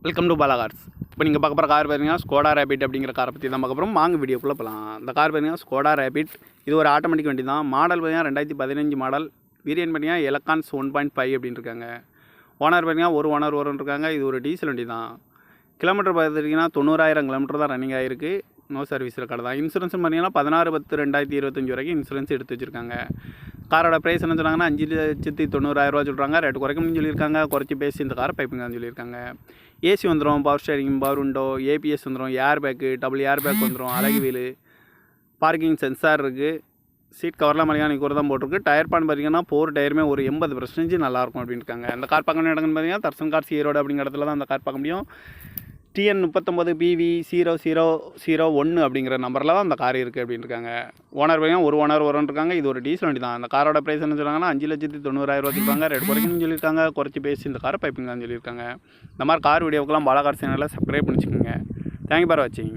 Welcome to Bala cars. இப்போ நீங்கள் பார்க்க போகிற கார் பார்த்தீங்கன்னா ஸ்கோடா ரேபிட் அப்படிங்கிற காரை பற்றி தான் பார்க்க போகிறோம். வாங்க வீடியோக்குள்ளே போகலாம். இந்த கார் பார்த்தீங்கன்னா ஸ்கோடா ரேபிட். இது ஒரு ஆட்டோமேட்டிக் வண்டி தான். மாடல் பார்த்தீங்கன்னா 2015 மாடல். வேரியன்ட் பார்த்தீங்கன்னா எலகான்ஸ் 1.5 அப்படின்னு இருக்காங்க. ஓனர் பார்த்தீங்கன்னா ஒரு ஓனர் இருக்காங்க. இது ஒரு டீசல் வண்டி தான். கிலோமீட்டர் பார்த்துட்டிங்கன்னா 90,000 கிலோமீட்டர் தான் ரன்னிங் ஆகிருக்கு. நோ சர்வீஸில் கடை தான். இன்சூரன்ஸ் பார்த்தீங்கன்னா 16/10/2025 வரைக்கும் இன்சூரன்ஸ் எடுத்து வச்சுருக்காங்க. காரோட ப்ரைஸ் என்ன சொன்னாங்கன்னா 5,90,000 சொல்கிறாங்க. ரேட்டு குறைக்கணும்னு சொல்லியிருக்காங்க. குறைச்சி பேசி இந்த காரை பைப்புங்கன்னு சொல்லியிருக்காங்க. ஏசி வந்துடும், power steering, power window, ABS வந்துடும், air bag, double air bag வந்துடும், அழகு வீலு, பார்க்கிங் சென்சார் இருக்குது. சீட் கவர்லாம் மலையான கூட தான் போட்டிருக்கு. டயர் பான் பார்த்தீங்கன்னா 4 டயருமே ஒரு 80% நல்லாயிருக்கும் அப்படின்னு இருக்காங்க. அந்த கார் பார்க்கணும் இடங்கன்னு பார்த்தீங்கன்னா தர்சன் கார்ஸ் ஈரோடு அப்படிங்கிற இடத்துல தான் அந்த கார் பார்க்க முடியும். TN 39PV0001 அப்படிங்கிற நம்பரில் தான் அந்த கார் இருக்குது அப்படின்னு இருக்காங்க. ஓனர் பையன் ஒரு ஓனர் இருக்காங்க. இது ஒரு டீசல் வண்டி தான். அந்த காரோட ப்ரைஸ் என்ன சொல்கிறாங்கன்னா 5,90,000 சொல்கிறாங்க. ரேட் குறைக்கணும்னு சொல்லியிருக்காங்க. குறைச்சி பேசி இந்த காரை பைப்புங்கன்னு சொல்லியிருக்காங்க. இந்த மாதிரி கார் வீடியோக்கெல்லாம் பாலா கார் சேனலில் சப்ஸ்கிரைப் பண்ணிச்சுக்கோங்க. தேங்க்யூ ஃபார் வாட்சிங்.